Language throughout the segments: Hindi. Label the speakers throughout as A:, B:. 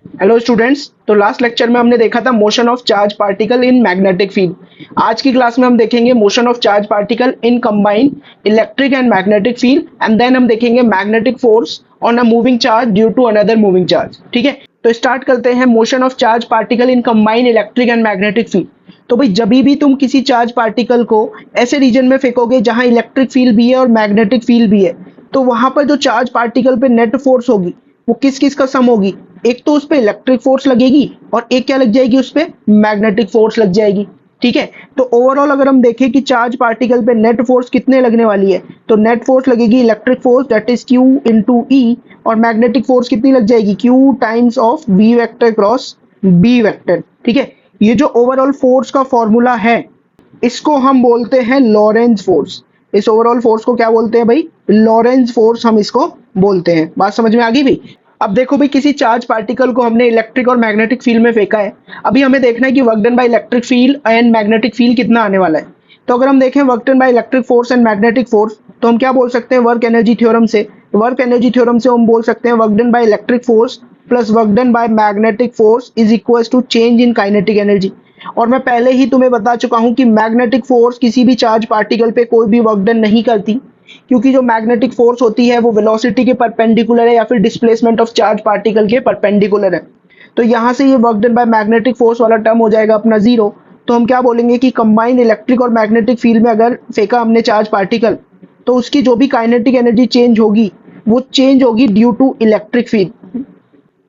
A: Hello students. तो लास्ट लेक्चर में हमने देखा था motion of charge particle in magnetic field. आज की क्लास में हम देखेंगे motion of charge particle in combined electric and magnetic field and then हम देखेंगे magnetic force on a moving charge due to another moving charge. ठीक है, तो स्टार्ट करते हैं motion of charge particle in combined electric and magnetic field. तो भाई जब भी तुम किसी चार्ज पार्टिकल को ऐसे रीजन में फेंकोगे जहां इलेक्ट्रिक फील्ड भी है और मैग्नेटिक फील्ड भी है, तो वहां पर जो चार्ज पार्टिकल पे नेट फोर्स होगी वो किस किस का सम होगी। एक तो उस पे इलेक्ट्रिक फोर्स लगेगी और एक क्या लग जाएगी, उस पे मैग्नेटिक फोर्स लग जाएगी। ठीक है, तो ओवरऑल अगर हम देखें कि चार्ज पार्टिकल पे नेट फोर्स कितने लगने वाली है, तो नेट फोर्स लगेगी electric force that is Q into E, और मैग्नेटिक फोर्स कितनी लग जाएगी, Q times of B vector cross B vector. ठीक है, ये जो ओवरऑल फोर्स का फॉर्मूला है इसको हम बोलते हैं लॉरेंज फोर्स। इस ओवरऑल फोर्स को क्या बोलते हैं भाई, लॉरेंज फोर्स हम इसको बोलते हैं। बात समझ में आ गई भाई। अब देखो भाई, किसी चार्ज पार्टिकल को हमने इलेक्ट्रिक और मैग्नेटिक फील्ड में फेंका है। अभी हमें देखना है कि work done by electric field and magnetic field कितना आने वाला है। तो अगर हम देखें work done by electric force and magnetic force, तो हम क्या बोल सकते हैं वर्क एनर्जी थ्योरम से। वर्क एनर्जी थ्योरम से हम बोल सकते हैं work done by electric force plus work done by magnetic force is equal to change in kinetic energy. और मैं पहले ही तुम्हें बता चुका हूं कि मैग्नेटिक फोर्स किसी भी चार्ज पार्टिकल पे कोई भी वर्क डन नहीं करती, क्योंकि जो मैग्नेटिक फोर्स होती है वो वेलोसिटी के परपेंडिकुलर है या फिर डिस्प्लेसमेंट ऑफ चार्ज पार्टिकल के परपेंडिकुलर है। तो यहां से ये work done by magnetic force वाला टर्म हो जाएगा अपना जीरो। तो हम क्या बोलेंगे कि कंबाइंड इलेक्ट्रिक और मैग्नेटिक फील्ड में अगर फेंका हमने चार्ज पार्टिकल, तो उसकी जो भी काइनेटिक एनर्जी चेंज होगी वो चेंज होगी ड्यू टू इलेक्ट्रिक फील्ड।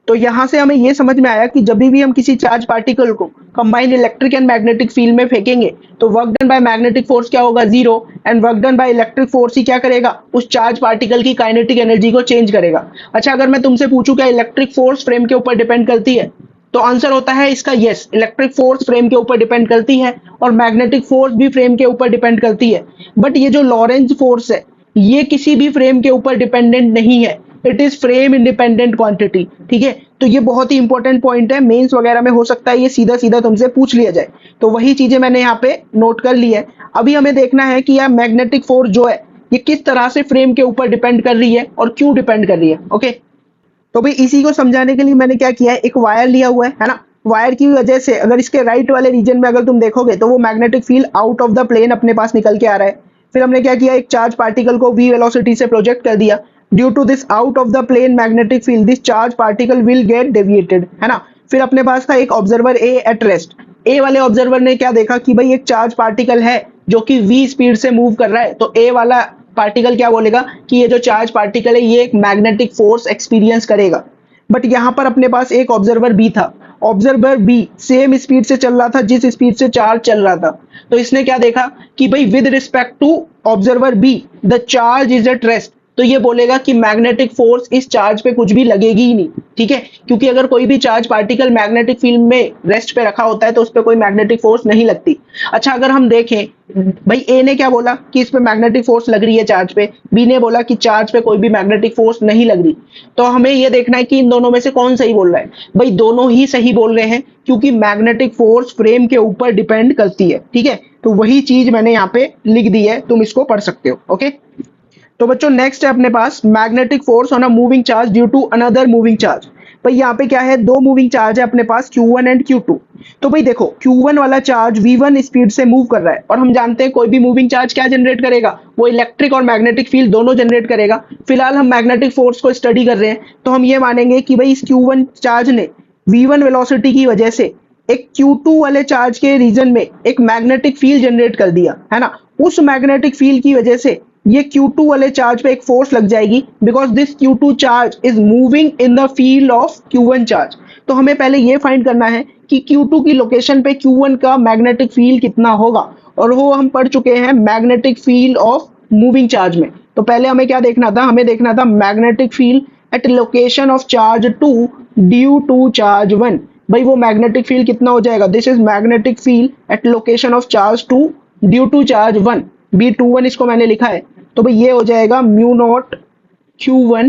A: तो यहां से हमें यह समझ में आया कि जब भी हम किसी चार्ज पार्टिकल को combined electric and magnetic field में फेंकेंगे तो work done by magnetic force क्या होगा, zero, and work done by electric force ही क्या करेगा, उस चार्ज पार्टिकल की काइनेटिक एनर्जी को चेंज करेगा। अच्छा, अगर मैं तुमसे पूछूं क्या इलेक्ट्रिक फोर्स फ्रेम के ऊपर डिपेंड करती है, तो आंसर होता है इसका यस, इलेक्ट्रिक फोर्स फ्रेम के ऊपर डिपेंड करती है और मैग्नेटिक फोर्स भी फ्रेम के ऊपर डिपेंड करती है। बट ये जो लॉरेंज फोर्स है ये किसी भी फ्रेम के ऊपर डिपेंडेंट नहीं है, it is frame independent quantity. ठीक है, तो ये बहुत ही इंपॉर्टेंट पॉइंट है, मेंस वगैरह में हो सकता है ये सीधा सीधा तुमसे पूछ लिया जाए, तो वही चीजें मैंने यहाँ पे नोट कर ली है। अभी हमें देखना है कि यह मैग्नेटिक फोर्स जो है ये किस तरह से फ्रेम के ऊपर डिपेंड कर रही है और क्यों डिपेंड कर रही है। ओके, तो भाई इसी को समझाने के लिए मैंने क्या किया है, एक वायर लिया हुआ है ना। वायर की वजह से अगर इसके राइट वाले रीजन में अगर तुम देखोगे तो वो magnetic field out of the plane अपने पास निकल के आ रहा है। फिर हमने क्या किया, एक चार्ज पार्टिकल को v वेलोसिटी से प्रोजेक्ट कर दिया। Due to this out of the plane magnetic field this charge particle will get deviated, है ना। फिर अपने पास था एक observer A at rest. A वाले ऑब्जर्वर ने क्या देखा कि भाई एक चार्ज पार्टिकल है जो कि v स्पीड से मूव कर रहा है, तो ए वाला पार्टिकल क्या बोलेगा कि ये जो चार्ज पार्टिकल है ये एक मैग्नेटिक फोर्स एक्सपीरियंस करेगा। बट यहां पर अपने पास एक ऑब्जर्वर बी था। ऑब्जर्वर बी सेम स्पीड से चल रहा था जिस स्पीड से चार्ज चल रहा था। तो इसने क्या देखा कि भाई with respect to observer B the charge is at rest, तो ये बोलेगा कि मैग्नेटिक फोर्स इस चार्ज पे कुछ भी लगेगी ही नहीं। ठीक है, क्योंकि अगर कोई भी चार्ज पार्टिकल मैग्नेटिक फील्ड में रेस्ट पे रखा होता है तो उस पर कोई मैग्नेटिक फोर्स नहीं लगती। अच्छा, अगर हम देखें भाई ए ने क्या बोला कि इस पे मैग्नेटिक फोर्स लग रही है चार्ज पे, बी ने बोला कि चार्ज पे कोई भी मैग्नेटिक फोर्स नहीं लग रही। तो हमें ये देखना है कि इन दोनों में से कौन सही बोल रहा है। भाई दोनों ही सही बोल रहे हैं, क्योंकि मैग्नेटिक फोर्स फ्रेम के ऊपर डिपेंड करती है। ठीक है, तो वही चीज मैंने यहाँ पे लिख दी है, तुम इसको पढ़ सकते हो। ओके, तो बच्चों नेक्स्ट है अपने पास magnetic force on a moving charge due to another moving charge. भाई यहाँ पे क्या है, दो मूविंग चार्ज है अपने पास Q1 एंड Q2। तो भाई देखो Q1 वाला चार्ज V1 स्पीड से मूव कर रहा है और हम जानते हैं कोई भी मूविंग चार्ज क्या जनरेट करेगा, वो इलेक्ट्रिक और मैग्नेटिक फील्ड दोनों जनरेट करेगा। फिलहाल हम मैग्नेटिक फोर्स को स्टडी कर रहे हैं, तो हम ये मानेंगे कि भाई इस Q1 चार्ज ने V1 वेलोसिटी की वजह से एक Q2 वाले चार्ज के रीजन में एक मैग्नेटिक फील्ड जनरेट कर दिया, है ना। उस मैग्नेटिक फील्ड की वजह से ये Q2 वाले चार्ज पे एक फोर्स लग जाएगी, because this Q2 charge is moving in the field of Q1 charge. तो हमें पहले ये फाइंड करना है कि Q2 की लोकेशन पे Q1 का मैग्नेटिक फील्ड कितना होगा, और वो हम पढ़ चुके हैं magnetic field of moving charge में। तो पहले हमें क्या देखना था, हमें देखना था magnetic field at location of charge 2 due to charge 1। भाई वो मैग्नेटिक फील्ड कितना हो जाएगा, this is magnetic field at location of charge 2 due to charge 1, B21 इसको मैंने लिखा है। तो भाई ये हो जाएगा mu naught Q1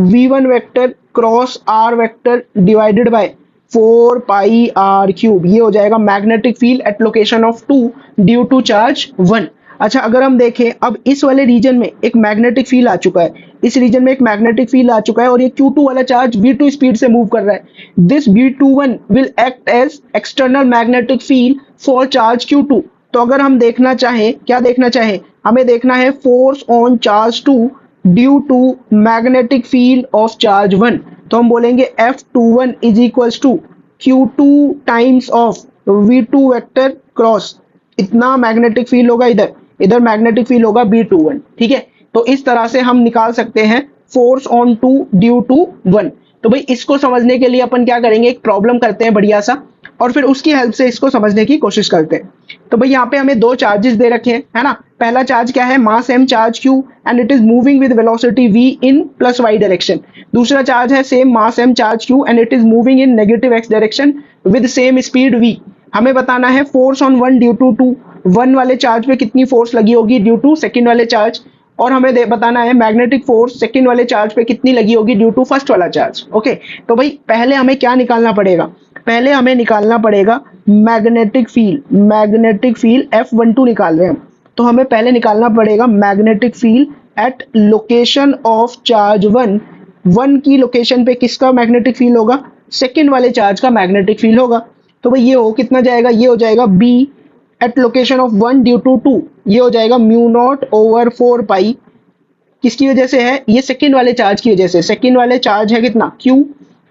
A: V1 vector cross R vector divided by 4 pi R cube. ये हो जाएगा magnetic field at location of 2 due to charge 1। अच्छा अगर हम देखें अब इस वाले रीजन में एक मैग्नेटिक फील्ड आ चुका है, इस रीजन में एक मैग्नेटिक फील्ड आ चुका है और ये Q2 वाला चार्ज V2 स्पीड से मूव कर रहा है। This V21 will act as external magnetic field for charge Q2। तो अगर हम देखना चाहें, क्या देखना चाहें, हमें देखना है force on charge 2 due to magnetic field of charge 1। तो हम बोलेंगे F21 is equals to Q2 times of V2 vector cross, इतना मैग्नेटिक फील्ड होगा, इधर इधर मैग्नेटिक फील्ड होगा B21। ठीक है, तो इस तरह से हम निकाल सकते हैं फोर्स ऑन 2 ड्यू टू 1। तो भाई इसको समझने के लिए अपन क्या करेंगे, एक प्रॉब्लम करते हैं बढ़िया सा और फिर उसकी हेल्प से इसको समझने की कोशिश करते हैं। तो भाई यहाँ पे हमें दो चार्जेस दे रखे हैं, है ना। पहला चार्ज क्या है, मास m charge q and it is moving with velocity v in plus y direction. दूसरा चार्ज है same mass m charge q and it is moving in negative x direction with same speed v। हमें बताना है फोर्स ऑन 1 ड्यू टू 2, 1 वाले चार्ज पे कितनी फोर्स लगी होगी ड्यू टू सेकंड वाले चार्ज, और हमें बताना है मैग्नेटिक फोर्स सेकंड वाले चार्ज पे कितनी लगी होगी ड्यू टू फर्स्ट वाला चार्ज। ओके, तो भाई पहले हमें क्या निकालना पड़ेगा, पहले हमें निकालना पड़ेगा magnetic field. Magnetic field F12 निकाल रहे हैं हम, तो हमें पहले निकालना पड़ेगा magnetic field at location of charge 1। 1 की लोकेशन पे किसका मैग्नेटिक फील्ड होगा, सेकंड वाले चार्ज का मैग्नेटिक फील्ड होगा। तो भाई ये हो कितना जाएगा, ये हो जाएगा B at location of 1 due to 2, ये हो जाएगा म्यू नॉट ओवर 4 पाई। किसकी वजह से है, ये सेकंड वाले चार्ज की वजह से। सेकंड वाले चार्ज है कितना Q,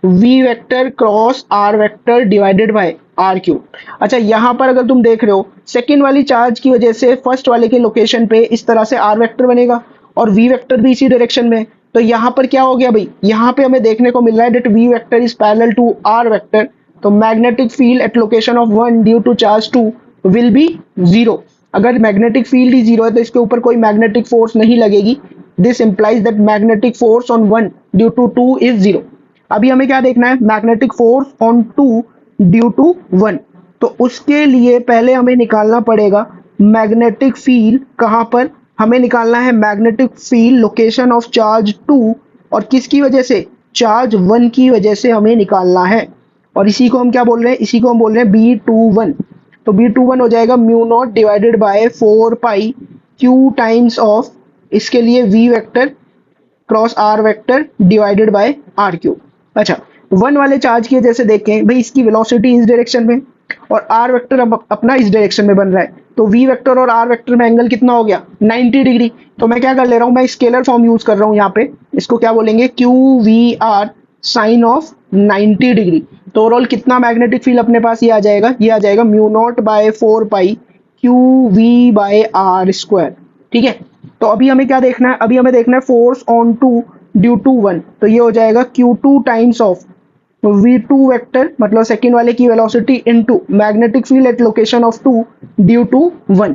A: V vector cross R vector divided by R cube. अच्छा यहाँ पर अगर तुम देख रहे हो सेकंड वाली चार्ज की वजह से फर्स्ट वाले के लोकेशन पे इस तरह से R वेक्टर बनेगा और V वेक्टर भी इसी डायरेक्शन में। तो यहाँ पर क्या हो गया भाई, यहाँ पे हमें देखने को मिल रहा है that V vector is parallel to R vector. तो magnetic field at location of 1 due to charge 2 will be 0। अगर मैग्नेटिक फील्ड ही 0 है तो इसके ऊपर कोई मैग्नेटिक फोर्स नहीं लगेगी। This implies that magnetic force on 1 due to 2 is 0। अभी हमें क्या देखना है, magnetic force on 2 due to 1। तो उसके लिए पहले हमें निकालना पड़ेगा मैग्नेटिक फील्ड। कहाँ पर हमें निकालना है magnetic field, location of charge 2 और किसकी वजह से, चार्ज 1 की वजह से हमें निकालना है। और इसी को हम क्या बोल रहे हैं, इसी को हम बोल रहे हैं B21। तो B21 हो जाएगा mu naught divided by 4 pi Q times of, इसके लिए V vector cross R vector divided by R cube. अच्छा 1 वाले चार्ज की वजह से देखें भाई इसकी वेलोसिटी इस डायरेक्शन में और R वेक्टर अब अपना इस डायरेक्शन में बन रहा है। तो V वेक्टर और R वेक्टर में एंगल कितना हो गया, 90 डिग्री। तो मैं क्या कर ले रहा हूँ, मैं स्केलर फॉर्म यूज कर रहा हूँ यहाँ पे, इसको क्या बोलेंगे QVR साइन ऑफ 90 डिग्री। तो ओवरऑल कितना मैग्नेटिक फील्ड अपने पास ये आ जाएगा, ये आ जाएगा mu not bye 4 pi QV bye R square. ठीक है, तो अभी हमें क्या देखना है, अभी हमें देखना है फोर्स ऑन 2 ड्यू टू 1। तो ये हो जाएगा Q2 times of V2 vector मतलब सेकंड वाले की velocity into magnetic field at location of 2 due to 1।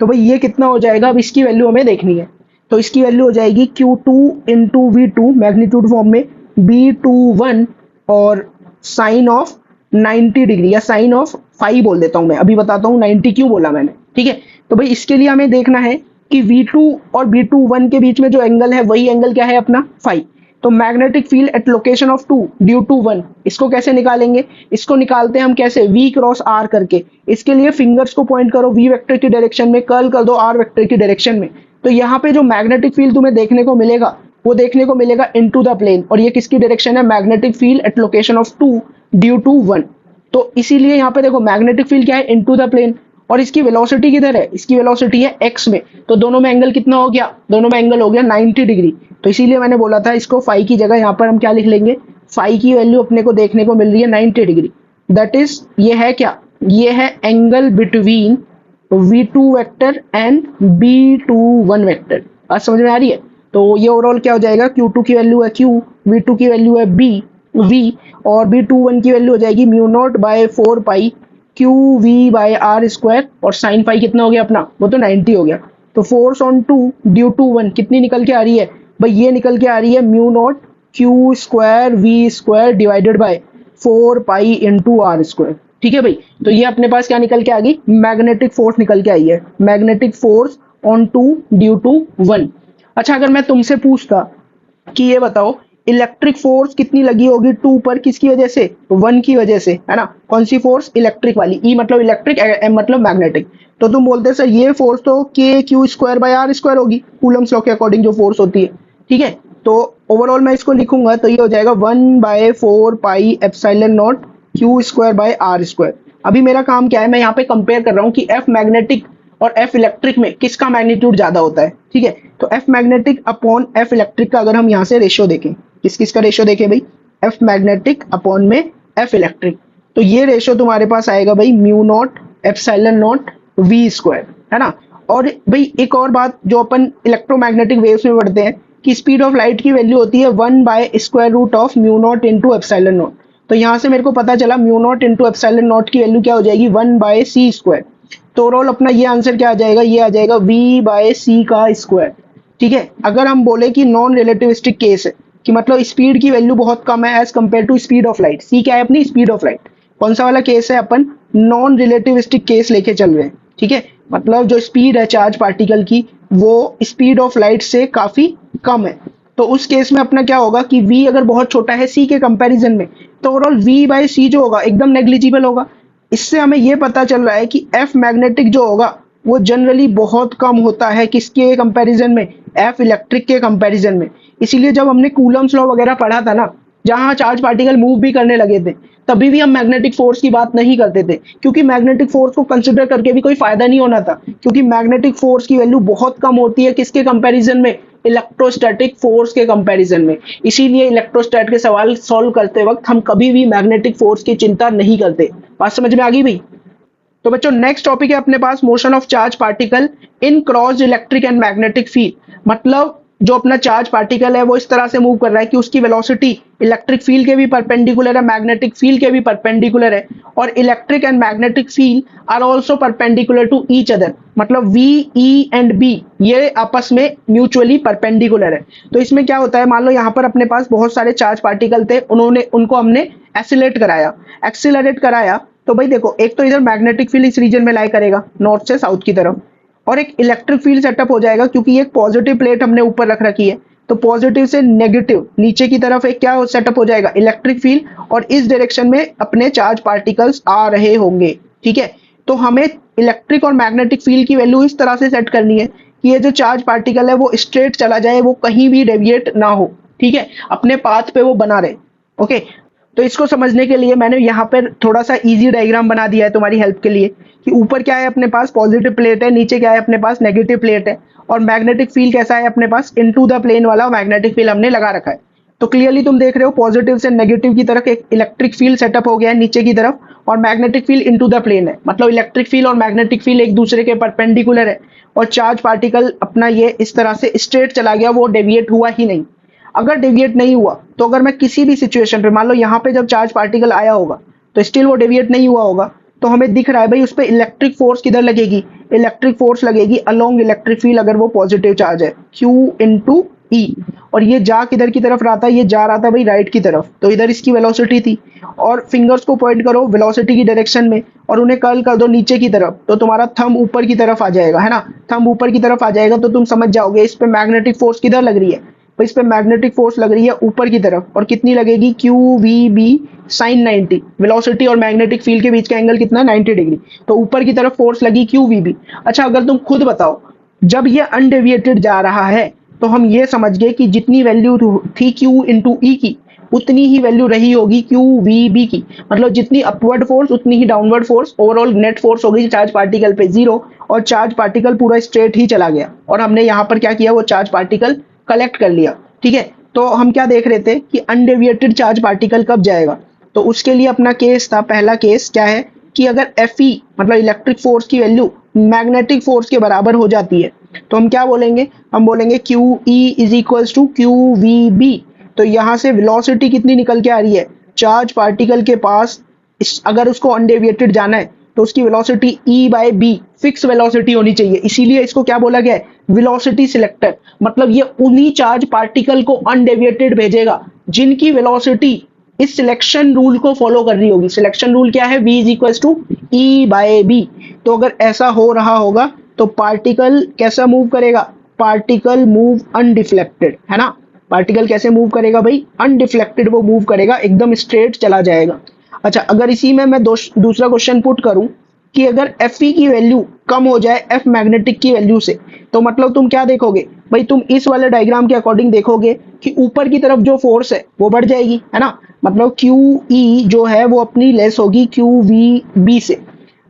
A: तो भाई ये कितना हो जाएगा, अब इसकी वैल्यू हमें देखनी है। तो इसकी वैल्यू हो जाएगी Q2 into V2 magnitude form में B21 और साइन ऑफ 90 डिग्री या साइन ऑफ 5 बोल देता हूं मैं, अभी बताता हूं 90 क्यों बोला मैंने। ठीक है, तो भाई इसके लिए हमें देखना है कि V2 और B21 के बीच में जो एंगल है वही एंगल क्या है अपना 5। तो magnetic field at location of 2 due to 1, इसको कैसे निकालेंगे, इसको निकालते हैं हम कैसे, V क्रॉस R करके। इसके लिए फिंगर्स को पॉइंट करो V वेक्टर की डायरेक्शन में, कर्ल कर दो R वेक्टर की डायरेक्शन में। तो यहाँ पे जो मैग्नेटिक फील्ड तुम्हें देखने को मिलेगा वो देखने को मिलेगा इनटू द प्लेन, और ये किसकी डायरेक्शन है, magnetic field at location of 2 due to 1। तो इसीलिए यहाँ पे देखो मैग्नेटिक फील्ड क्या है, इनटू द प्लेन, और इसकी वेलोसिटी किधर है, इसकी वेलोसिटी है x में। तो दोनों में एंगल कितना हो गया, दोनों में एंगल हो गया 90 डिग्री। तो इसीलिए मैंने बोला था इसको फाई की जगह यहाँ पर हम क्या लिख लेंगे, फाई की वैल्यू अपने को देखने को मिल रही है 90 डिग्री। दैट इज ये है क्या, ये है angle between V2 vector and B21 vector. आज समझ में आ रही है। तो ये ओवरऑल क्या हो जाएगा, Q2 की वैल्यू है Q, V2 की वैल्यू है V और B21 की वैल्यू हो जाएगी म्यू नॉट बाय 4 पाई QV बाय R स्क्वायर, और साइन फाई कितना हो गया अपना, वो तो 90 हो गया। तो फोर्स ऑन 2 ड्यू टू 1 कितनी निकल के आ रही है भाई, ये निकल के आ रही है mu naught Q square V square divided by 4 pi into R square. ठीक है भाई, तो ये अपने पास क्या निकल के आ गई, मैग्नेटिक फोर्स निकल के आई है, magnetic force on 2 due to 1। अच्छा अगर मैं तुमसे पूछता कि ये बताओ इलेक्ट्रिक फोर्स कितनी लगी होगी 2 पर, किसकी वजह से, 1 की वजह से, है ना। कौन सी फोर्स, इलेक्ट्रिक वाली, ई मतलब इलेक्ट्रिक, एम मतलब मैग्नेटिक। तो तुम बोलते सर ये फोर्स तो K Q square by R square होगी, कूलम्स लॉ के अकॉर्डिंग जो फोर्स होती है, ठीक है। तो ओवरऑल मैं इसको लिखूंगा तो ये हो जाएगा 1/4 pi epsilon naught Q square by R square. अभी मेरा काम क्या है, मैं यहाँ पे कंपेयर कर रहा हूँ कि एफ मैग्नेटिक और एफ इलेक्ट्रिक में किसका मैग्नीट्यूड ज्यादा होता है, ठीक है। तो F magnetic upon F electric का अगर हम यहाँ से रेशियो देखें, किस किस का रेशियो देखें भाई, एफ मैग्नेटिक अपॉन में एफ इलेक्ट्रिक, तो ये रेशियो तुम्हारे पास आएगा भाई mu naught epsilon naught V square, है ना। और भाई एक और बात जो अपन इलेक्ट्रोमैग्नेटिक वेव्स में पढ़ते हैं कि स्पीड ऑफ लाइट की वैल्यू होती है 1/√ऑफ mu naught into epsilon naught. तो यहाँ से मेरे को पता चला mu naught into epsilon naught की वैल्यू क्या हो जाएगी, 1/c स्क्वायर। तो ओवरऑल अपना ये आंसर क्या आ जाएगा, ये आ जाएगा v/c का स्क्वायर, ठीक है। अगर हम बोले कि नॉन रिलेटिविस्टिक केस है कि मतलब स्पीड की वैल्यू बहुत कम है as compare to speed of light, C क्या है अपनी, स्पीड ऑफ लाइट, कौन सा वाला केस है, अपन नॉन रिलेटिविस्टिक केस लेके चल रहे हैं, ठीक है। मतलब जो स्पीड है चार्ज पार्टिकल की वो स्पीड ऑफ लाइट से काफी कम है। तो उस केस में अपना क्या होगा कि v अगर बहुत छोटा है c के कंपैरिजन में, तो ओवरऑल v/c जो होगा एकदम नेग्लिजिबल होगा। इससे हमें यह पता चल रहा है कि एफ मैग्नेटिक जो होगा वो जनरली बहुत कम होता है किसके कंपैरिजन में, एफ इलेक्ट्रिक के कंपैरिजन में। इसीलिए जब हमने कूलम्स लॉ वगैरह पढ़ा था ना, जहां चार्ज पार्टिकल मूव भी करने लगे थे, तभी भी हम मैग्नेटिक फोर्स की बात नहीं करते थे, क्योंकि मैग्नेटिक फोर्स को कंसिडर करके भी कोई फायदा नहीं होना था, क्योंकि मैग्नेटिक फोर्स की वैल्यू बहुत कम होती है किसके कंपैरिजन में, इलेक्ट्रोस्टैटिक फोर्स के कंपैरिजन में। इसीलिए इलेक्ट्रोस्टैट के सवाल सॉल्व करते वक्त हम कभी भी मैग्नेटिक फोर्स की चिंता नहीं करते। बात समझ में आ गई भाई। तो बच्चों नेक्स्ट टॉपिक है अपने पास motion of charge particle in cross electric and magnetic field. मतलब जो अपना चार्ज पार्टिकल है वो इस तरह से मूव कर रहा है कि उसकी वेलोसिटी इलेक्ट्रिक फील्ड के भी परपेंडिकुलर है, मैग्नेटिक फील्ड के भी परपेंडिकुलर है, और electric and magnetic field are also perpendicular to each other. मतलब वी, ई एंड बी ये आपस में म्यूचुअली परपेंडिकुलर है। तो इसमें क्या होता है, मान लो यहाँ पर अपने पास बहुत सारे चार्ज पार्टिकल थे, उनको हमने एक्सीलरेट कराया। तो भाई देखो, एक तो इधर मैग्नेटिक फील्ड इस रीजन में लाई करेगा नॉर्थ से साउथ की तरफ, और एक इलेक्ट्रिक फील्ड सेटअप हो जाएगा क्योंकि एक पॉजिटिव प्लेट हमने ऊपर रख रखी है। तो पॉजिटिव से नेगेटिव नीचे की तरफ एक क्या सेटअप हो जाएगा, इलेक्ट्रिक फील्ड, और इस डायरेक्शन में अपने चार्ज पार्टिकल्स आ रहे होंगे, ठीक है। तो हमें इलेक्ट्रिक और मैग्नेटिक फील्ड की वैल्यू इस तरह से सेट करनी है कि ये जो चार्ज पार्टिकल है वो स्ट्रेट चला जाए, वो कहीं भी डेविएट ना हो, ठीक है, अपने पाथ पे वो बना रहे, ओके। तो इसको समझने के लिए मैंने यहाँ पर थोड़ा सा इजी डायग्राम बना दिया है तुम्हारी हेल्प के लिए कि ऊपर क्या है अपने पास पॉजिटिव प्लेट है, नीचे क्या है अपने पास नेगेटिव प्लेट है, और मैग्नेटिक फील्ड कैसा है अपने पास, इनटू द प्लेन वाला मैग्नेटिक फील्ड हमने लगा रखा है। तो क्लियरली तुम देख रहे हो पॉजिटिव से नेगेटिव की तरफ एक इलेक्ट्रिक फील्ड सेटअप हो गया है नीचे की तरफ, और magnetic field into the plane है। मतलब इलेक्ट्रिक फील्ड और मैग्नेटिक फील्ड एक दूसरे के परपेंडिकुलर है, और चार्ज पार्टिकल अपना ये इस तरह से स्ट्रेट चला गया, वो डेविएट हुआ ही नहीं। अगर डेविएट नहीं हुआ तो अगर मैं किसी भी सिचुएशन पे, मान लो यहाँ पे जब चार्ज पार्टिकल आया होगा तो स्टिल वो डेविएट नहीं हुआ होगा, तो हमें दिख रहा है भाई उस पर इलेक्ट्रिक फोर्स किधर लगेगी, इलेक्ट्रिक फोर्स लगेगी अलोंग इलेक्ट्रिक फील्ड, अगर वो पॉजिटिव चार्ज है, Q इंटू ई। और ये जा किधर की तरफ रहा था, ये जा रहा था भाई राइट की तरफ, तो इधर इसकी वेलोसिटी थी, और फिंगर्स को पॉइंट करो वेलोसिटी की डायरेक्शन में और उन्हें कर्ल कर दो नीचे की तरफ, तो तुम्हारा थंब ऊपर की तरफ आ जाएगा, है ना। थंब ऊपर की तरफ आ जाएगा तो तुम समझ जाओगे इस पे मैग्नेटिक फोर्स किधर लग रही है, तो इस पे मैग्नेटिक फोर्स लग रही है ऊपर की तरफ, और कितनी लगेगी, QVB sin 90। वेलोसिटी और मैग्नेटिक फील्ड के बीच का एंगल कितना, 90 डिग्री, तो ऊपर की तरफ फोर्स लगी QVB। अच्छा अगर तुम खुद बताओ, जब ये अनडेविएटेड जा रहा है तो हम ये समझ गए कि जितनी वैल्यू थी Q इंटू ई की, उतनी ही वैल्यू रही होगी QVB की। मतलब जितनी अपवर्ड फोर्स उतनी ही downward force, overall net force हो गई चार्ज पार्टिकल पे 0, और चार्ज पार्टिकल पूरा स्ट्रेट ही चला गया, और हमने यहाँ पर क्या किया, वो चार्ज पार्टिकल कलेक्ट कर लिया, ठीक है। तो हम क्या देख रहे थे कि अनडेविएटेड चार्ज पार्टिकल कब जाएगा, तो उसके लिए अपना केस था, पहला केस क्या है कि अगर Fe मतलब इलेक्ट्रिक फोर्स की वैल्यू मैग्नेटिक फोर्स के बराबर हो जाती है, तो हम क्या बोलेंगे, हम बोलेंगे QE is equals to QVB। तो यहाँ से वेलोसिटी कितनी निकल के आ रही है, चार्ज पार्टिकल के पास अगर उसको अनडेविएटेड जाना है तो उसकी वेलोसिटी E/B फिक्स वेलोसिटी होनी चाहिए, इसीलिए इसको क्या बोला गया है, वेलोसिटी सिलेक्टर। मतलब ये उन्हीं चार्ज पार्टिकल को अनडेविएटेड भेजेगा जिनकी वेलोसिटी इस सिलेक्शन रूल को फॉलो कर रही होगी। सिलेक्शन रूल क्या है, V is equal to E/B। तो अगर ऐसा हो रहा होगा तो पार्टिकल कैसा मूव करेगा, पार्टिकल मूव अनडिफ्लेक्टेड, है ना। पार्टिकल कैसे मूव करेगा भाई, अनडिफ्लेक्टेड वो मूव करेगा, एकदम स्ट्रेट चला जाएगा। अच्छा, अगर इसी में मैं दूसरा क्वेश्चन पुट करूं कि अगर एफ ई की वैल्यू कम हो जाए एफ मैग्नेटिक की वैल्यू से, तो मतलब तुम क्या देखोगे भाई, तुम इस वाले डायग्राम के अकॉर्डिंग देखोगे कि ऊपर की तरफ जो फोर्स है वो बढ़ जाएगी, है ना, मतलब क्यू ई जो है वो अपनी लेस होगी क्यू वी बी से।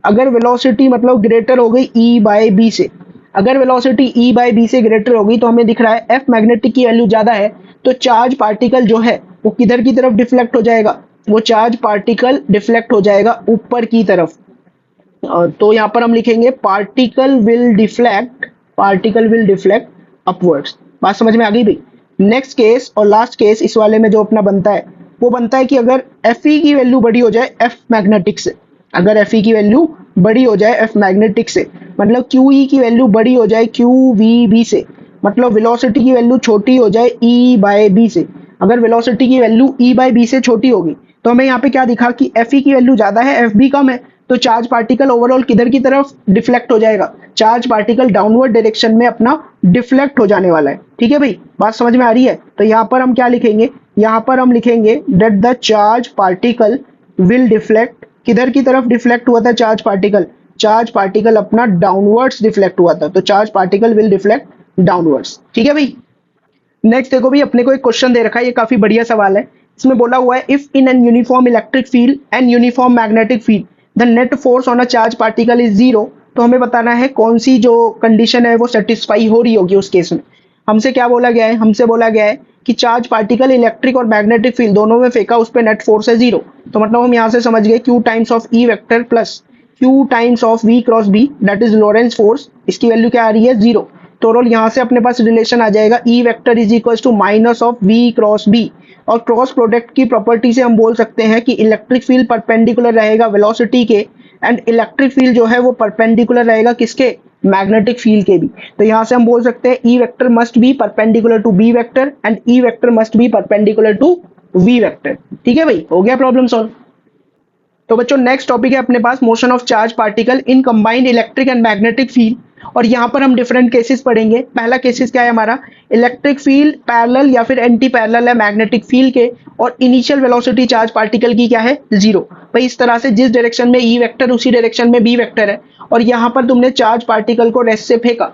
A: अगर वेलोसिटी मतलब ग्रेटर हो गई ई बाय बी से, अगर वेलोसिटी ई बाय बी से ग्रेटर होगी तो हमें दिख रहा है एफ मैग्नेटिक की वैल्यू ज्यादा है, तो चार्ज पार्टिकल जो है वो किधर की तरफ डिफ्लेक्ट हो जाएगा, वो चार्ज पार्टिकल डिफ्लेक्ट हो जाएगा ऊपर की तरफ। तो यहाँ पर हम लिखेंगे पार्टिकल विल डिफ्लेक्ट अपवर्ड्स। बात समझ में आ गई भाई। नेक्स्ट केस और लास्ट केस इस वाले में जो अपना बनता है वो बनता है कि अगर एफ ई की वैल्यू बड़ी हो जाए एफ मैग्नेटिक से, अगर एफ ई की वैल्यू बड़ी हो जाए एफ मैग्नेटिक से, मतलब क्यू ई की वैल्यू बड़ी हो जाए क्यू वी बी से, मतलब वेलोसिटी की वैल्यू छोटी हो जाए ई बाय बी से। अगर वेलोसिटी की वैल्यू ई बाय बी से छोटी होगी तो हमें यहाँ पे क्या दिखा कि एफ ई की वैल्यू ज्यादा है एफ बी कम है, तो चार्ज पार्टिकल ओवरऑल किधर की तरफ डिफ्लेक्ट हो जाएगा, चार्ज पार्टिकल डाउनवर्ड डायरेक्शन में अपना डिफ्लेक्ट हो जाने वाला है। ठीक है भाई, बात समझ में आ रही है। तो यहाँ पर हम क्या लिखेंगे, यहाँ पर हम लिखेंगे that the charge particle will deflect, किधर की तरफ डिफ्लेक्ट हुआ था चार्ज पार्टिकल अपना डाउनवर्ड्स डिफ्लेक्ट हुआ था, तो charge particle will deflect downwards. ठीक है भाई। नेक्स्ट देखो भाई, अपने को एक क्वेश्चन दे रखा है, ये काफी बढ़िया सवाल है। इसमें बोला हुआ है if in an uniform electric field and uniform magnetic field the net force on a charge particle is zero, तो हमें बताना है कौन सी जो कंडीशन है वो सेटिस्फाई हो रही होगी उस केस में। हमसे क्या बोला गया है, हमसे बोला गया है कि चार्ज पार्टिकल इलेक्ट्रिक और मैग्नेटिक फील्ड दोनों में फेंका, उस पर नेट फोर्स है जीरो, तो मतलब हम यहाँ से समझ गए Q times of E vector plus Q times of V cross B that is Lorentz force, इसकी वैल्यू क्या आ रही है जीरो। तो रोल यहाँ से अपने पास रिलेशन आ जाएगा E vector is equal to minus of V cross B, और क्रॉस प्रोडक्ट की प्रॉपर्टी से हम बोल सकते हैं कि इलेक्ट्रिक फील्ड परपेंडिकुलर रहेगा वेलोसिटी के, एंड इलेक्ट्रिक फील्ड जो है वो परपेंडिकुलर रहेगा किसके, मैग्नेटिक फील्ड के भी। तो यहाँ से हम बोल सकते हैं E vector must be perpendicular to B vector and E vector must be perpendicular to V vector. ठीक है भाई, हो गया प्रॉब्लम सॉल्व। तो बच्चों नेक्स्ट टॉपिक है अपने पास motion of charge particle in combined electric and magnetic field, और यहाँ पर हम डिफरेंट केसेस पढ़ेंगे। पहला केसेस क्या है हमारा, इलेक्ट्रिक फील्ड पैरेलल या फिर एंटी पैरेलल है मैग्नेटिक फील्ड के, और इनिशियल वेलोसिटी चार्ज पार्टिकल की क्या है जीरो। भाई इस तरह से जिस डायरेक्शन में ई वेक्टर उसी डायरेक्शन में बी वेक्टर है, और यहाँ पर तुमने चार्ज पार्टिकल को रेस्ट से फेंका,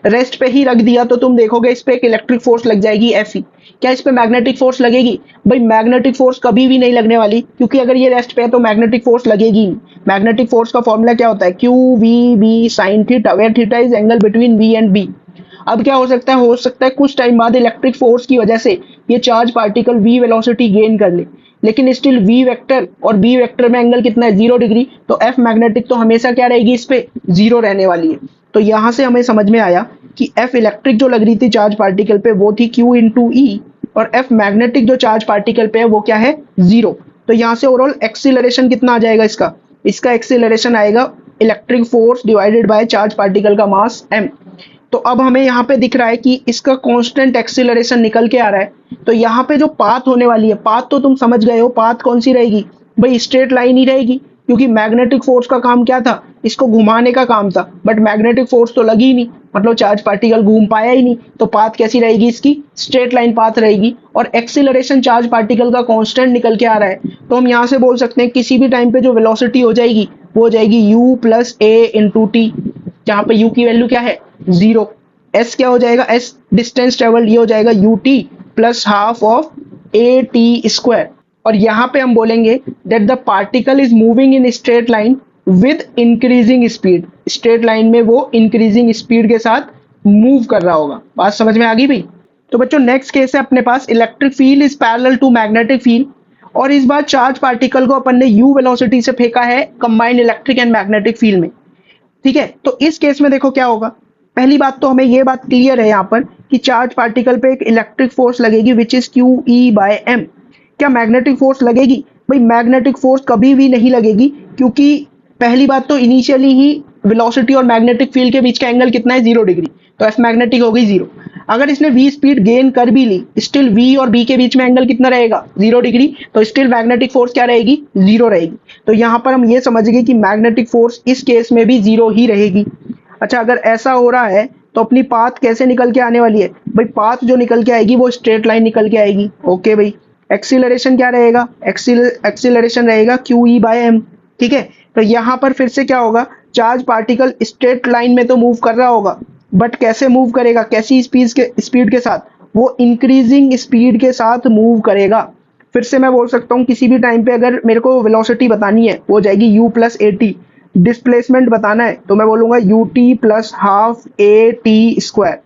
A: रेस्ट पे ही रख दिया, तो तुम देखोगे इस पे एक इलेक्ट्रिक फोर्स लग जाएगी एफ ई। क्या इस पे मैग्नेटिक फोर्स लगेगी, भाई मैग्नेटिक फोर्स कभी भी नहीं लगने वाली, क्योंकि अगर ये रेस्ट पे है तो मैग्नेटिक फोर्स लगेगी नहीं। मैग्नेटिक फोर्स का फॉर्मूला क्या होता है, Q V B sine theta, where theta is angle between V and B. अब क्या हो सकता है कुछ टाइम बाद इलेक्ट्रिक फोर्स की वजह से ये charge particle V velocity gain कर ले, लेकिन स्टिल वी वेक्टर और बी वेक्टर में एंगल कितना है, 0 डिग्री, तो एफ मैग्नेटिक तो हमेशा क्या रहेगी इस पे, 0 रहने वाली है। तो यहां से हमें समझ में आया कि एफ इलेक्ट्रिक जो लग रही थी चार्ज पार्टिकल पे वो थी क्यू इंटू ई, और एफ मैग्नेटिक जो चार्ज पार्टिकल पे है वो क्या है 0। तो यहाँ से ओवरऑल एक्सीलरेशन कितना आ जाएगा इसका एक्सीलरेशन आएगा electric force divided by charge particle का मास m। तो अब हमें यहाँ पे दिख रहा है कि इसका कांस्टेंट एक्सीलरेशन निकल के आ रहा है, तो यहाँ पे जो पाथ होने वाली है, पाथ तो तुम समझ गए हो, पाथ कौन सी रहेगी भाई, स्ट्रेट लाइन ही रहेगी, क्योंकि मैग्नेटिक फोर्स का काम क्या था, इसको घुमाने का काम था, बट मैग्नेटिक फोर्स तो लगी ही नहीं, मतलब चार्ज पार्टिकल घूम पाया ही नहीं, तो पाथ कैसी रहेगी इसकी, स्ट्रेट लाइन पाथ रहेगी। और एक्सीलरेशन चार्ज पार्टिकल का कांस्टेंट निकल के आ रहा है, तो हम यहाँ से बोल सकते हैं किसी भी टाइम पे जो वेलोसिटी हो जाएगी वो हो जाएगी u प्लस ए इंटू टी, जहाँ पे u की वैल्यू क्या है 0, s क्या हो जाएगा, s डिस्टेंस ट्रेवल, ये हो जाएगा ut plus half of A T square. और यहाँ पे हम बोलेंगे that the particle is moving in straight line with increasing speed, straight line में वो इंक्रीजिंग स्पीड के साथ मूव कर रहा होगा। बात समझ में आ गई भाई। तो बच्चों नेक्स्ट केस है अपने पास electric field is parallel to magnetic field, और इस बार चार्ज पार्टिकल को अपन ने u वेलोसिटी से फेंका है combined electric and magnetic field में। ठीक है, तो इस केस में देखो क्या होगा, पहली बात तो हमें ये बात क्लियर है यहाँ पर कि चार्ज पार्टिकल पे एक इलेक्ट्रिक फोर्स लगेगी which is Q E by M. क्या मैग्नेटिक फोर्स लगेगी, भाई मैग्नेटिक फोर्स कभी भी नहीं लगेगी, क्योंकि पहली बात तो इनिशियली ही वेलोसिटी और मैग्नेटिक फील्ड के बीच का एंगल कितना है 0 डिग्री, तो एफ मैग्नेटिक हो गई 0। अगर इसने v स्पीड गेन कर भी ली, स्टिल v और b के बीच में एंगल कितना रहेगा 0 डिग्री, तो स्टिल मैग्नेटिक फोर्स क्या रहेगी 0 रहेगी। तो यहाँ पर हम ये समझ गए कि मैग्नेटिक फोर्स इस केस में भी 0 ही रहेगी। अच्छा, अगर ऐसा हो रहा है तो अपनी पाथ कैसे निकल के आने वाली है भाई, पाथ जो निकल के आएगी वो स्ट्रेट लाइन निकल के आएगी। ओके भाई, एक्सीलरेशन क्या रहेगा, एक्सीलरेशन रहेगा क्यू ई बाय एम। ठीक है, तो यहाँ पर फिर से क्या होगा, चार्ज पार्टिकल स्ट्रेट लाइन में तो मूव कर रहा होगा, बट कैसे मूव करेगा, कैसी स्पीड के साथ, वो इंक्रीजिंग स्पीड के साथ मूव करेगा। फिर से मैं बोल सकता हूँ किसी भी टाइम पे अगर मेरे को वेलोसिटी बतानी है वो जाएगी u plus A T, displacement बताना है तो मैं बोलूंगा U T plus half A T square.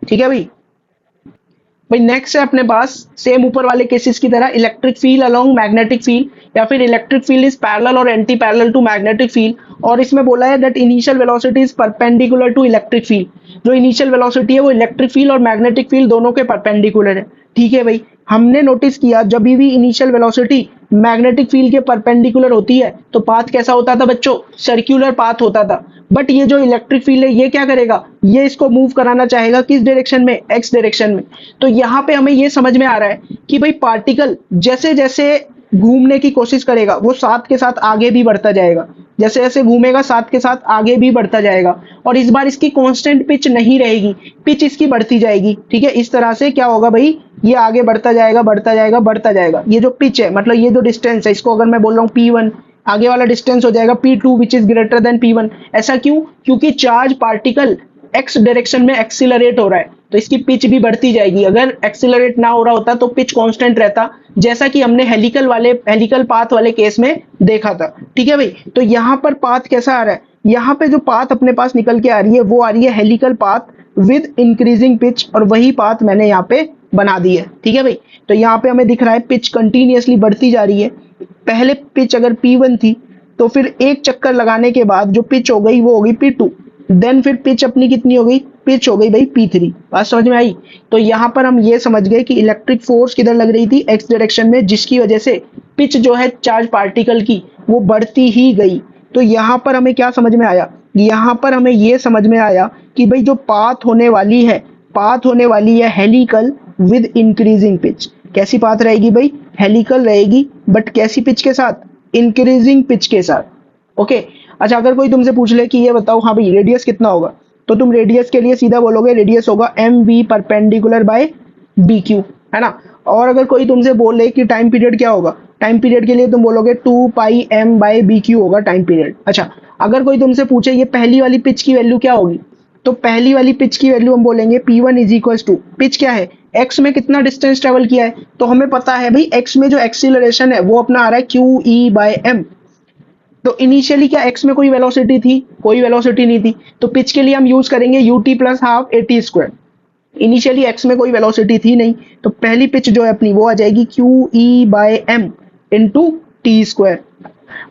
A: ठीक है भाई नेक्स्ट है अपने पास सेम ऊपर वाले केसेस की तरह electric field along magnetic field, या फिर इलेक्ट्रिक फील्ड इज पैरेलल और anti parallel to magnetic field. और इसमें बोला है that initial velocity is perpendicular to electric field, जो इनिशियल वेलोसिटी है वो इलेक्ट्रिक फील्ड और मैग्नेटिक फील्ड दोनों के परपेंडिकुलर है। ठीक है भाई, हमने नोटिस किया जब भी इनिशियल वेलोसिटी मैग्नेटिक फील्ड के परपेंडिकुलर होती है तो पाथ कैसा होता था बच्चों, सर्कुलर पाथ होता था। बट ये जो इलेक्ट्रिक फील्ड है ये क्या करेगा, ये इसको मूव कराना चाहेगा किस डायरेक्शन में, एक्स डायरेक्शन में। तो यहाँ पे हमें ये समझ में आ रहा है कि भाई पार्टिकल जैसे जैसे घूमने की कोशिश करेगा वो साथ के साथ आगे भी बढ़ता जाएगा, जैसे जैसे घूमेगा साथ के साथ आगे भी बढ़ता जाएगा। और इस बार इसकी कांस्टेंट पिच नहीं रहेगी, पिच इसकी बढ़ती जाएगी। ठीक है, इस तरह से क्या होगा भाई, ये आगे बढ़ता जाएगा बढ़ता जाएगा बढ़ता जाएगा। ये जो पिच है मतलब ये जो डिस्टेंस है, इसको अगर मैं बोल रहा हूँ P1, आगे वाला डिस्टेंस हो जाएगा P2 which is greater than P1। ऐसा क्यों, क्योंकि चार्ज पार्टिकल एक्स डायरेक्शन में एक्सीलरेट हो रहा है तो इसकी पिच भी बढ़ती जाएगी। अगर एक्सीलरेट ना हो रहा होता तो पिच कांस्टेंट रहता, जैसा कि हमने हेलिकल पाथ वाले केस में देखा था। ठीक है भाई, तो यहाँ पर पाथ कैसा आ रहा है, यहाँ पे जो पाथ अपने पास निकल के आ रही है वो आ रही है helical path with increasing pitch, और वही पाथ मैंने यहाँ पे बना दी है। ठीक है भाई, तो यहाँ पे हमें दिख रहा है पिच कंटिन्यूअसली बढ़ती जा रही है। पहले पिच अगर P1 थी तो फिर एक चक्कर लगाने के बाद जो पिच हो गई वो हो गई P2, देन फिर पिच अपनी कितनी हो गई, पिच हो गई भाई P3। बात समझ में आई। तो यहाँ पर हम ये समझ गए कि इलेक्ट्रिक फोर्स किधर लग रही थी, एक्स डायरेक्शन में, जिसकी वजह से पिच जो है चार्ज पार्टिकल की वो बढ़ती ही गई। तो यहाँ पर हमें क्या समझ में आया, यहाँ पर हमें ये समझ में आया कि भाई जो पाथ होने वाली है, पाथ होने वाली है हेलिकल विद इंक्रीजिंग पिच। कैसी पाथ रहेगी भाई, हेलिकल रहेगी, बट कैसी पिच के साथ, इंक्रीजिंग पिच के साथ। ओके, अच्छा अगर कोई तुमसे पूछ ले कि ये बताओ हाँ भाई रेडियस कितना होगा, तो तुम रेडियस के लिए सीधा बोलोगे रेडियस होगा M V perpendicular by B Q, है ना। और अगर कोई तुमसे बोले कि टाइम पीरियड क्या होगा, टाइम पीरियड के लिए तुम बोलोगे 2 pi M bye B Q होगा टाइम पीरियड। अच्छा अगर कोई तुमसे पूछे ये पहली वाली पिच की वैल्यू क्या होगी, तो पहली वाली पिच की वैल्यू हम बोलेंगे P1 is equals to, pitch क्या है, एक्स में कितना डिस्टेंस ट्रेवल किया है, तो हमें पता है भाई एक्स में जो एक्सीलरेशन है वो अपना आ रहा है क्यू ई बाय एम। तो इनिशियली क्या एक्स में कोई वेलोसिटी थी, कोई वेलोसिटी नहीं थी, तो पिच के लिए हम यूज करेंगे U T plus half A T square. Initially x में कोई वेलोसिटी थी नहीं, तो पहली पिच जो है अपनी वो आ जाएगी Q E by M into T square.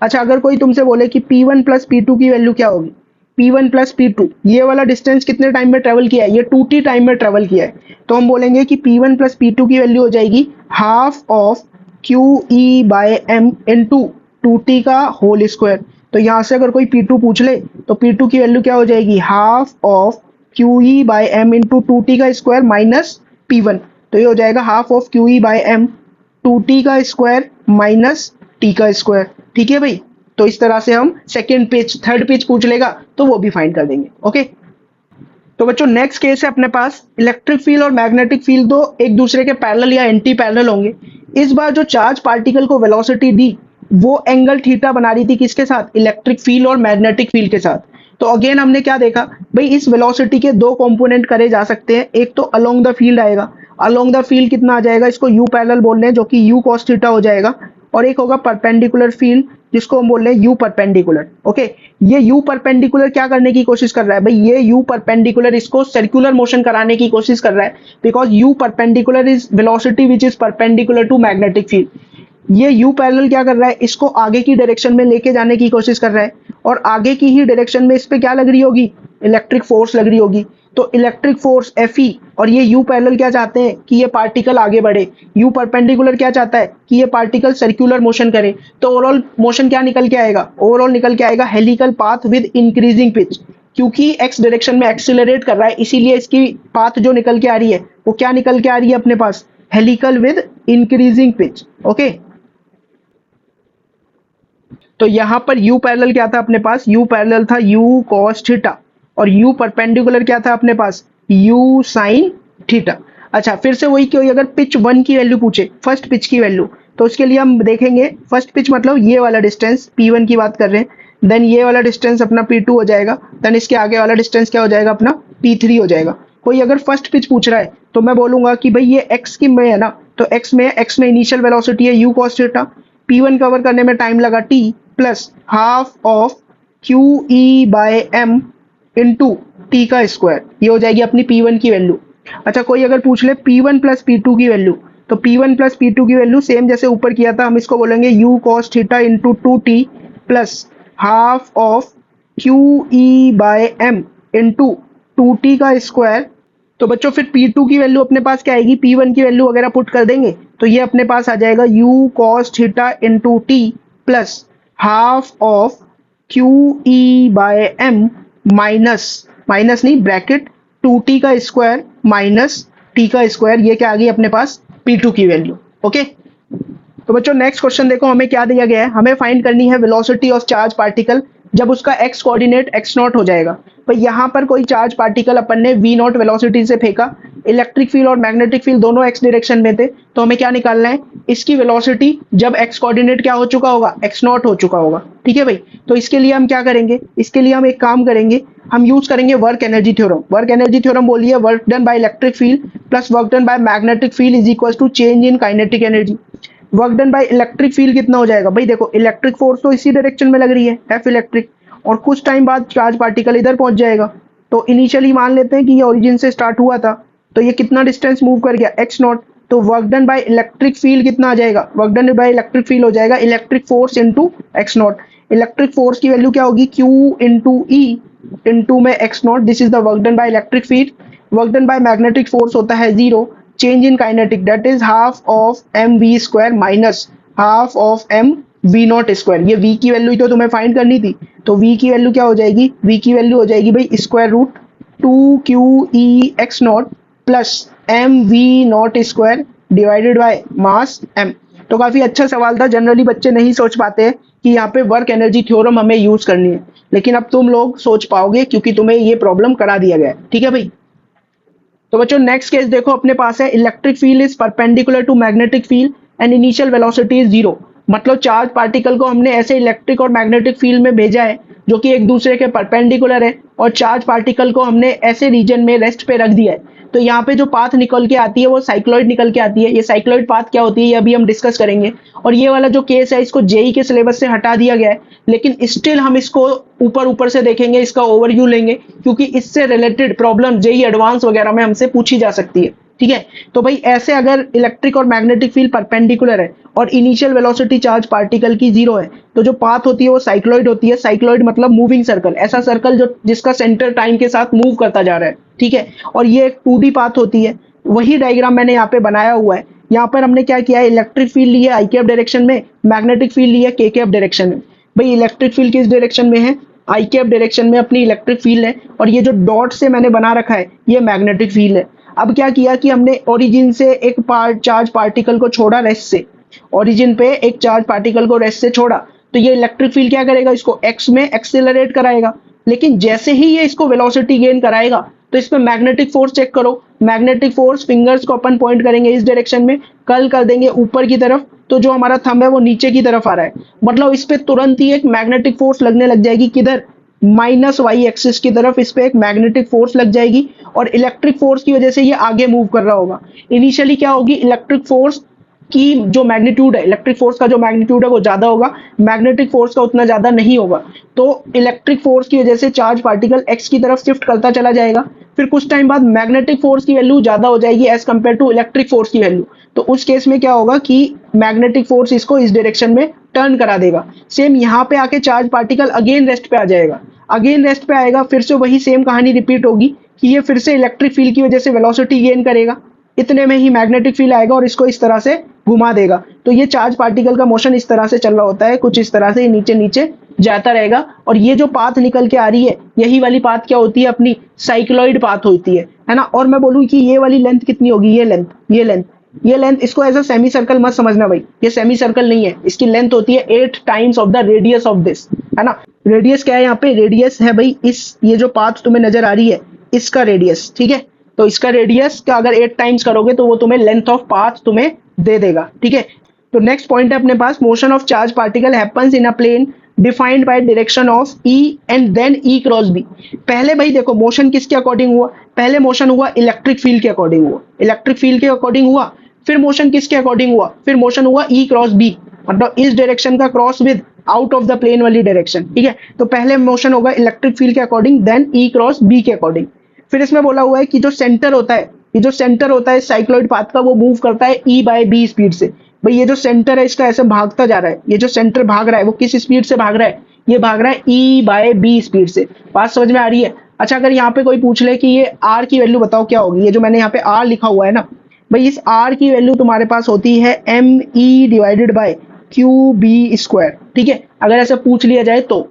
A: अच्छा अगर कोई तुमसे बोले कि P1 प्लस P2 की वैल्यू क्या होगी, P1 प्लस P2 ये वाला डिस्टेंस कितने टाइम में ट्रेवल किया है, ये 2t टाइम में ट्रेवल किया है, तो हम बोलेंगे कि P1 प्लस P2 की वैल्यू हो जाएगी half of Q E by M into 2t का होल स्क्वायर। तो यहाँ से अगर कोई P2 पूछ ले तो P2 की वैल्यू क्या हो जाएगी, half of Q E by M into 2t का स्क्वायर माइनस P1। तो ये हो जाएगा half of Q E by M 2t का स्क्वायर माइनस t का स्क्वायर। ठीक है भाई, तो इस तरह से हम सेकेंड पेज थर्ड पेज पूछ लेगा तो वो भी फाइंड कर देंगे। ओके, तो बच्चों नेक्स्ट केस है अपने पास इलेक्ट्रिक फील्ड और मैग्नेटिक फील्ड दो एक दूसरे के पैरेलल या एंटी पैरेलल होंगे। इस बार जो चार्ज पार्टिकल को वेलोसिटी दी वो एंगल थीटा बना रही थी किसके साथ, इलेक्ट्रिक फील्ड और मैग्नेटिक फील्ड के साथ। तो अगेन हमने क्या देखा भाई, इस वेलोसिटी के दो कंपोनेंट करे जा सकते हैं, एक तो अलोंग द फील्ड आएगा, अलोंग द फील्ड कितना आ जाएगा, इसको यू पैरेलल बोल रहे हैं जो कि यू कॉस थीटा हो जाएगा, और एक होगा परपेंडिकुलर फील्ड जिसको हम बोल रहे हैं यू परपेंडिकुलर। ओके, ये यू परपेंडिकुलर क्या करने की कोशिश कर रहा है भाई, ये यू परपेंडिकुलर इसको सर्कुलर मोशन कराने की कोशिश कर रहा है, because u perpendicular is velocity which is perpendicular to magnetic field. ये यू पैरेलल क्या कर रहा है, इसको आगे की डायरेक्शन में लेके जाने की कोशिश कर रहा है, और आगे की ही डायरेक्शन में इस पे क्या लग रही होगी, इलेक्ट्रिक फोर्स लग रही होगी। तो इलेक्ट्रिक फोर्स Fe, और ये यू पैरेलल क्या चाहते हैं कि ये पार्टिकल आगे बढ़े, यू परपेंडिकुलर क्या चाहता है कि ये पार्टिकल सर्कुलर मोशन करे। तो ओवरऑल मोशन क्या निकल के आएगा, ओवरऑल निकल के आएगा helical path with increasing pitch, क्योंकि एक्स डायरेक्शन में एक्सीलरेट कर रहा है इसीलिए इसकी पाथ जो निकल के आ रही है वो क्या निकल के आ रही है अपने पास, helical with increasing pitch. Okay, तो यहां पर यू पैरेलल क्या था अपने पास, यू पैरेलल था यू कॉस थीटा, और u परपेंडिकुलर क्या था अपने पास, u साइन थीटा। अच्छा फिर से वही, कोई अगर पिच 1 की वैल्यू पूछे, फर्स्ट पिच की वैल्यू, तो उसके लिए हम देखेंगे फर्स्ट पिच मतलब ये वाला डिस्टेंस P1 की बात कर रहे हैं, देन ये वाला डिस्टेंस अपना P2 हो जाएगा, देन इसके आगे वाला डिस्टेंस क्या हो जाएगा अपना P3 हो जाएगा। कोई अगर फर्स्ट पिच पूछ रहा है तो मैं बोलूंगा कि भाई ये x की में है ना, तो x में इनिशियल वेलोसिटी है u cos theta, P1 cover करने में टाइम लगा t, plus half of Q E by M into t का स्क्वायर, ये हो जाएगी अपनी P1 की वैल्यू। अच्छा कोई अगर पूछ ले P1 प्लस P2 की वैल्यू, तो P1 प्लस P2 की वैल्यू सेम जैसे ऊपर किया था, हम इसको बोलेंगे u cos theta into 2t plus half of Q E by M into 2t का स्क्वायर। तो बच्चों फिर P2 की वैल्यू अपने पास क्या आएगी, P1 की वैल्यू वगैरह पुट कर देंगे तो ये अपने पास आ जाएगा u cos theta into t plus half of Q E by m minus नहीं ब्रैकेट 2t का स्क्वायर माइनस t का स्क्वायर, ये क्या आ गई अपने पास P2 की वैल्यू। ओके तो बच्चों नेक्स्ट क्वेश्चन देखो, हमें क्या दिया गया है, हमें फाइंड करनी है वेलोसिटी ऑफ चार्ज पार्टिकल जब उसका x कोऑर्डिनेट x0 हो जाएगा। तो यहाँ पर कोई चार्ज पार्टिकल अपन ने v0 वेलोसिटी से फेंका, इलेक्ट्रिक फील्ड और मैग्नेटिक फील्ड दोनों x डायरेक्शन में थे, तो हमें क्या निकालना है, इसकी वेलोसिटी जब x कोऑर्डिनेट क्या हो चुका होगा, x0 हो चुका होगा। ठीक है भाई, तो इसके लिए हम क्या करेंगे, इसके लिए हम एक काम करेंगे, हम यूज करेंगे work energy theorem. Work energy theorem बोलिए, work done by electric field plus work done by magnetic field is equal to change in kinetic energy. Work done by electric field कितना हो जाएगा भाई, देखो इलेक्ट्रिक फोर्स तो इसी डायरेक्शन में लग रही है एफ इलेक्ट्रिक, और कुछ टाइम बाद चार्ज पार्टिकल इधर पहुंच जाएगा। तो इनिशियली मान लेते हैं कि ये ओरिजिन से स्टार्ट हुआ था, तो ये कितना डिस्टेंस मूव कर गया x0, तो work done by electric field कितना आ जाएगा, work done by electric field हो जाएगा electric force into x0। Electric force की वैल्यू क्या होगी, q इंटू ई इंटू में x0, this is the work done by electric field. Work done by magnetic force होता है 0, change in kinetic that is half of m v square minus half of m v not square. ये v की वैल्यू तो तुम्हें फाइंड करनी थी, तो v की वैल्यू क्या हो जाएगी, v की वैल्यू हो जाएगी भाई square root 2q(e)x0 plus m v not square divided by mass m। तो काफी अच्छा सवाल था, जनरली बच्चे नहीं सोच पाते हैं कि यहाँ पे वर्क एनर्जी थ्योरम हमें यूज करनी है, लेकिन अब तुम लोग सोच पाओगे क्योंकि तुम्हें ये प्रॉब्लम करा दिया गया है। ठीक है भाई, तो बच्चों नेक्स्ट केस देखो अपने पास है, electric field is perpendicular to magnetic field and initial velocity is 0। मतलब चार्ज पार्टिकल को हमने ऐसे इलेक्ट्रिक और मैग्नेटिक फील्ड में भेजा है जो कि एक दूसरे के परपेंडिकुलर है, और चार्ज पार्टिकल को हमने ऐसे रीजन में रेस्ट पे रख दिया है। तो यहाँ पे जो पाथ निकल के आती है वो साइक्लॉइड निकल के आती है। ये साइक्लॉइड पाथ क्या होती है ये अभी हम डिस्कस करेंगे। और ये वाला जो केस है इसको जेई के सिलेबस से हटा दिया गया है, लेकिन स्टिल हम इसको ऊपर ऊपर से देखेंगे, इसका ओवरव्यू लेंगे, क्योंकि इससे रिलेटेड प्रॉब्लम जेई एडवांस वगैरह में हमसे पूछी जा सकती है। ठीक है, तो भाई ऐसे अगर इलेक्ट्रिक और मैग्नेटिक फील्ड परपेंडिकुलर है और इनिशियल वेलोसिटी चार्ज पार्टिकल की 0 है, तो जो पाथ होती है वो साइक्लॉइड होती है। साइक्लॉइड मतलब मूविंग सर्कल, ऐसा सर्कल जो जिसका सेंटर टाइम के साथ मूव करता जा रहा है। ठीक है, और ये एक 2D पाथ होती है, वही डायग्राम मैंने यहाँ पे बनाया हुआ है। यहाँ पर हमने क्या किया है, इलेक्ट्रिक फील्ड ली है आई कैप डायरेक्शन में, मैग्नेटिक फील्ड ली है के कैप डायरेक्शन में। भाई इलेक्ट्रिक फील्ड किस डायरेक्शन में है, आई कैप डायरेक्शन में अपनी इलेक्ट्रिक फील्ड है, और ये जो डॉट से मैंने बना रखा है ये मैग्नेटिक फील्ड है। अब क्या किया कि हमने ओरिजिन से एक चार्ज पार्टिकल को छोड़ा रेस्ट से, ओरिजिन पे एक चार्ज पार्टिकल को रेस्ट से छोड़ा, तो ये इलेक्ट्रिक फील्ड क्या करेगा, इसको x में एक्सेलरेट कराएगा। लेकिन जैसे ही ये इसको वेलोसिटी गेन कराएगा तो इसमें मैग्नेटिक फोर्स चेक करो, मैग्नेटिक फोर्स फिंगर्स को अपन पॉइंट करेंगे इस डायरेक्शन में, कर्ल कर देंगे ऊपर की तरफ, तो जो हमारा थंब है वो नीचे की तरफ आ रहा है, मतलब इस पे तुरंत ही एक मैग्नेटिक फोर्स लगने लग जाएगी, किधर, माइनस वाई एक्सिस की तरफ इस पे एक मैग्नेटिक फोर्स लग जाएगी, और इलेक्ट्रिक फोर्स की वजह से ये आगे मूव कर रहा होगा। इनिशियली क्या होगी, इलेक्ट्रिक फोर्स की जो मैग्नीट्यूड है, इलेक्ट्रिक फोर्स का जो मैग्नीट्यूड है वो ज्यादा होगा, मैग्नेटिक फोर्स का उतना ज्यादा नहीं होगा। तो इलेक्ट्रिक फोर्स की वजह से चार्ज पार्टिकल एक्स की तरफ शिफ्ट करता चला जाएगा, फिर कुछ टाइम बाद मैग्नेटिक फोर्स की वैल्यू ज्यादा हो जाएगी as compare to electric force की वैल्यू। तो उस केस में क्या होगा कि मैग्नेटिक फोर्स इसको इस डायरेक्शन में टर्न करा देगा। सेम यहाँ पे आके चार्ज पार्टिकल अगेन रेस्ट पे आ जाएगा, अगेन रेस्ट पे आएगा, फिर से वही सेम कहानी रिपीट होगी कि ये फिर से इलेक्ट्रिक फील्ड की वजह से वेलोसिटी गेन करेगा, इतने में ही मैग्नेटिक फील्ड आएगा और इसको इस तरह से घुमा देगा। तो ये चार्ज पार्टिकल का मोशन इस तरह से चल रहा होता है, कुछ इस तरह से नीचे नीचे जाता रहेगा, और ये जो पाथ निकल के आ रही है यही वाली पाथ क्या होती है, अपनी साइक्लॉइड पाथ होती है ना। और मैं बोलूँ कि ये वाली लेंथ कितनी होगी, ये लेंथ इसको एज अ सेमी सर्कल मत समझना भाई, ये सेमी सर्कल नहीं है, इसकी लेंथ होती है 8 times of the radius of this, है ना। रेडियस क्या है यहाँ पे, रेडियस है भाई इस, ये जो पाथ तुम्हें नजर आ रही है इसका रेडियस, ठीक है। तो इसका रेडियस का अगर 8 टाइम्स करोगे तो वो तुम्हें लेंथ ऑफ पाथ तुम्हें दे देगा, ठीक है। तो नेक्स्ट पॉइंट है अपने पास, motion of charge particle happens in a plane defined by direction of E and then E cross B. पहले भाई देखो मोशन किसके अकॉर्डिंग हुआ, पहले मोशन हुआ इलेक्ट्रिक फील्ड के अकॉर्डिंग हुआ, इलेक्ट्रिक फील्ड के अकॉर्डिंग हुआ, फिर मोशन किसके अकॉर्डिंग हुआ, फिर मोशन हुआ ई क्रॉस बी, मतलब इस डायरेक्शन का cross with out of the plane वाली डायरेक्शन, ठीक है। तो पहले मोशन होगा इलेक्ट्रिक फील्ड के according, then E cross B के अकॉर्डिंग। फिर इसमें बोला हुआ है कि जो सेंटर होता है, ये जो सेंटर होता है साइक्लॉइड पाथ का, वो मूव करता है ई बाय बी स्पीड से। भाई ये जो सेंटर है इसका ऐसे भागता जा रहा है, ये जो सेंटर भाग रहा है वो किस स्पीड से भाग रहा है, ये भाग रहा है ई बाय बी स्पीड से। बात समझ में आ रही है। अच्छा अगर यहाँ पे कोई पूछ ले कि ये आर की वैल्यू बताओ क्या होगी, ये जो मैंने यहाँ पे आर लिखा हुआ है ना, भाई इस आर की वैल्यू तुम्हारे पास होती है m e divided by q b square, ठीक है, अगर ऐसे पूछ लिया जाए तो।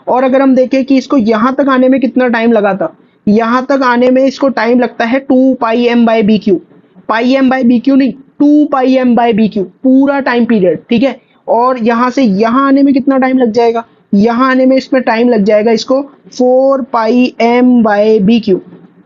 A: और अगर हम देखें कि इसको यहां तक आने में कितना टाइम लगा था, यहां तक आने में इसको टाइम लगता है 2 pi M by B Q, pi M by B Q नहीं, 2 pi M by B Q पूरा टाइम पीरियड, ठीक है। और यहां से यहां आने में कितना टाइम लग जाएगा, यहां आने में इसमें टाइम लग जाएगा इसको 4 पाई एम बाई बी क्यू।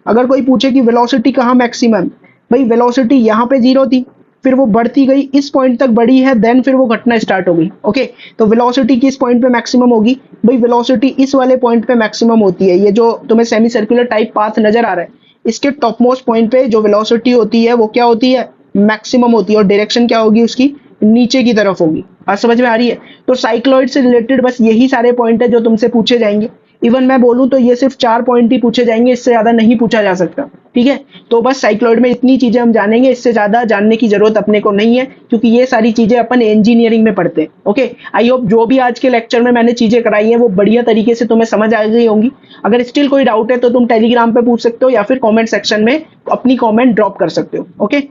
A: अगर कोई पूछे कि वेलोसिटी कहाँ मैक्सिमम, भाई वेलोसिटी यहाँ पे 0 थी, फिर वो बढ़ती गई इस पॉइंट तक बढ़ी है, देन फिर वो घटना स्टार्ट हो गई, ओके। तो वेलोसिटी किस पॉइंट पे मैक्सिमम होगी, भाई वेलोसिटी इस वाले पॉइंट पे मैक्सिमम होती है। ये जो तुम्हें सेमी सर्कुलर टाइप पाथ नजर आ रहा है, इसके टॉप मोस्ट पॉइंट पे जो वेलोसिटी होती है वो क्या होती है, मैक्सिमम होती है। और डायरेक्शन क्या होगी उसकी, नीचे की तरफ होगी। बात समझ में आ रही है। तो साइक्लॉइड से रिलेटेड बस यही सारे पॉइंट है जो तुमसे पूछे जाएंगे। इवन मैं बोलूं तो ये सिर्फ 4 पॉइंट ही पूछे जाएंगे, इससे ज्यादा नहीं पूछा जा सकता, ठीक है। तो बस साइक्लॉइड में इतनी चीजें हम जानेंगे, इससे ज्यादा जानने की जरूरत अपने को नहीं है, क्योंकि ये सारी चीजें अपन इंजीनियरिंग में पढ़ते हैं, ओके। आई होप जो भी आज के लेक्चर में मैंने चीजें कराई हैं वो बढ़िया तरीके से तुम्हें समझ आ गई होंगी। अगर स्टिल कोई डाउट है तो तुम टेलीग्राम पे पूछ सकते हो या फिर कॉमेंट सेक्शन में अपनी कॉमेंट ड्रॉप कर सकते हो, ओके।